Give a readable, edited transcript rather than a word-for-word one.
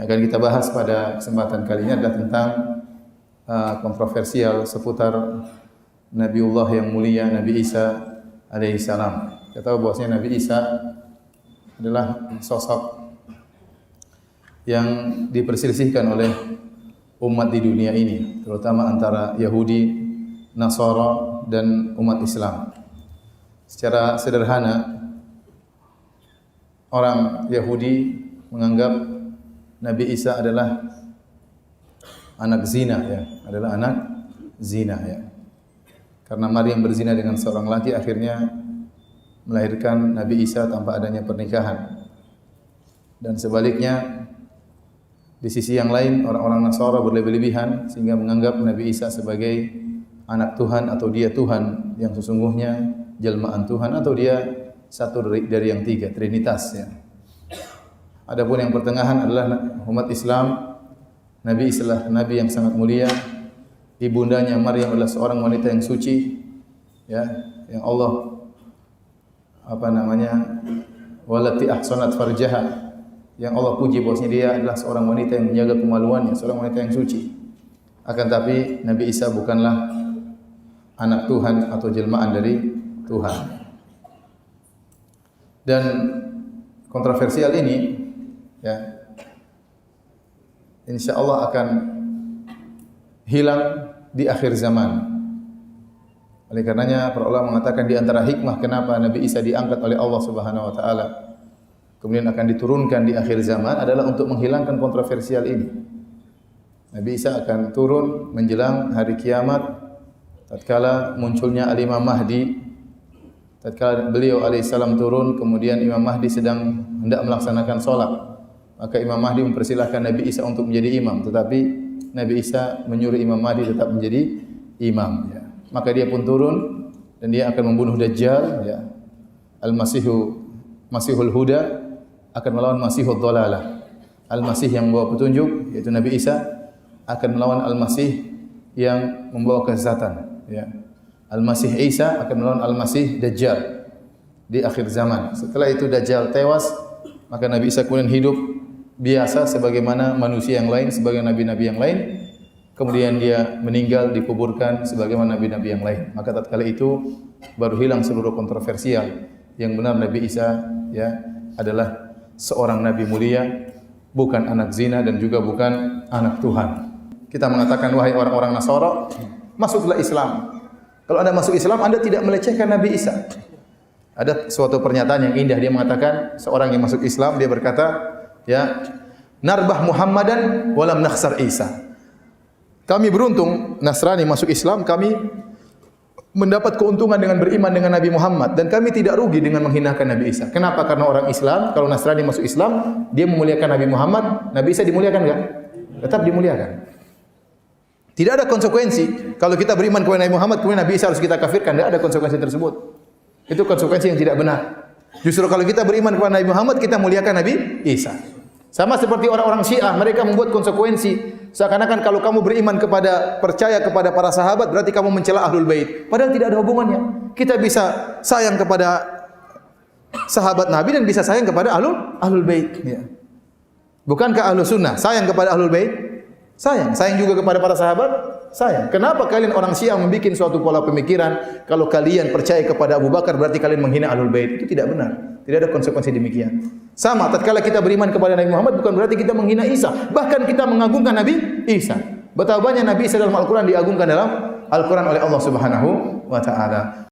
Yang akan kita bahas pada kesempatan kali ini adalah tentang kontroversial seputar Nabiullah yang mulia Nabi Isa alaihissalam. Kita tahu bahwasanya Nabi Isa adalah sosok yang diperselisihkan oleh umat di dunia ini, terutama antara Yahudi, Nasara dan umat Islam. Secara sederhana, orang Yahudi menganggap Nabi Isa adalah anak zina, ya, adalah anak zina, ya. Karena Maryam berzina dengan seorang laki, akhirnya melahirkan Nabi Isa tanpa adanya pernikahan. Dan sebaliknya, di sisi yang lain orang-orang Nasara berlebih-lebihan sehingga menganggap Nabi Isa sebagai anak Tuhan atau dia Tuhan yang sesungguhnya, jelmaan Tuhan, atau dia satu dari yang tiga, Trinitas, ya. Adapun yang pertengahan adalah umat Islam. Nabi Isa adalah nabi yang sangat mulia. Ibundanya Maryam adalah seorang wanita yang suci, ya, yang Allah walati ahsanat farjaha, yang Allah puji bahwasanya dia adalah seorang wanita yang menjaga kemaluannya, seorang wanita yang suci. Akan tapi Nabi Isa bukanlah anak Tuhan atau jelmaan dari Tuhan. Dan kontroversial ini, ya, insyaallah akan hilang di akhir zaman. Oleh karenanya para ulama mengatakan di antara hikmah kenapa Nabi Isa diangkat oleh Allah Subhanahu wa taala kemudian akan diturunkan di akhir zaman adalah untuk menghilangkan kontroversial ini. Nabi Isa akan turun menjelang hari kiamat tatkala munculnya Al-Imam Mahdi. Tatkala beliau alaihissalam turun, kemudian Imam Mahdi sedang hendak melaksanakan salat. Maka Imam Mahdi mempersilahkan Nabi Isa untuk menjadi imam, tetapi Nabi Isa menyuruh Imam Mahdi tetap menjadi imam, ya. Maka dia pun turun dan dia akan membunuh Dajjal, ya. Masihul Huda akan melawan Masihul Dhalalah. Al-Masih yang membawa petunjuk yaitu Nabi Isa akan melawan Al-Masih yang membawa kesesatan, ya. Al-Masih Isa akan melawan Al-Masih Dajjal di akhir zaman. Setelah itu Dajjal tewas, maka Nabi Isa kemudian hidup biasa sebagaimana manusia yang lain, sebagai nabi-nabi yang lain. Kemudian dia meninggal, dikuburkan sebagaimana nabi-nabi yang lain. Maka tatkala itu baru hilang seluruh kontroversial. Yang benar Nabi Isa, ya, adalah seorang nabi mulia, bukan anak zina dan juga bukan anak Tuhan. Kita mengatakan, wahai orang-orang Nasara, masuklah Islam. Kalau Anda masuk Islam, Anda tidak melecehkan Nabi Isa. Ada suatu pernyataan yang indah, dia mengatakan, seorang yang masuk Islam, dia berkata, ya, narbah Muhammadan walam nakhsar Isa. Kami beruntung Nasrani masuk Islam, kami mendapat keuntungan dengan beriman dengan Nabi Muhammad dan kami tidak rugi dengan menghinakan Nabi Isa. Kenapa? Karena orang Islam, kalau Nasrani masuk Islam, dia memuliakan Nabi Muhammad, Nabi Isa dimuliakan enggak? Tetap dimuliakan. Tidak ada konsekuensi kalau kita beriman kepada Nabi Muhammad kemudian Nabi Isa harus kita kafirkan, tidak ada konsekuensi tersebut. Itu konsekuensi yang tidak benar. Justru kalau kita beriman kepada Nabi Muhammad, kita muliakan Nabi Isa. Sama seperti orang-orang Syiah, mereka membuat konsekuensi seakan-akan kalau kamu beriman percaya kepada para sahabat berarti kamu mencela Ahlul Bait. Padahal tidak ada hubungannya. Kita bisa sayang kepada sahabat Nabi dan bisa sayang kepada Ahlul Bait, ya. Bukankah Ahlus Sunnah sayang kepada Ahlul Bait? Sayang juga kepada para sahabat, sayang. Kenapa kalian orang Syiah membuat suatu pola pemikiran kalau kalian percaya kepada Abu Bakar berarti kalian menghina Ahlul Bait? Itu tidak benar. Tidak ada konsekuensi demikian. Sama tatkala kita beriman kepada Nabi Muhammad bukan berarti kita menghina Isa, bahkan kita mengagungkan Nabi Isa. Betapa banyak Nabi Isa dalam Al-Qur'an diagungkan dalam Al-Qur'an oleh Allah Subhanahu wa taala.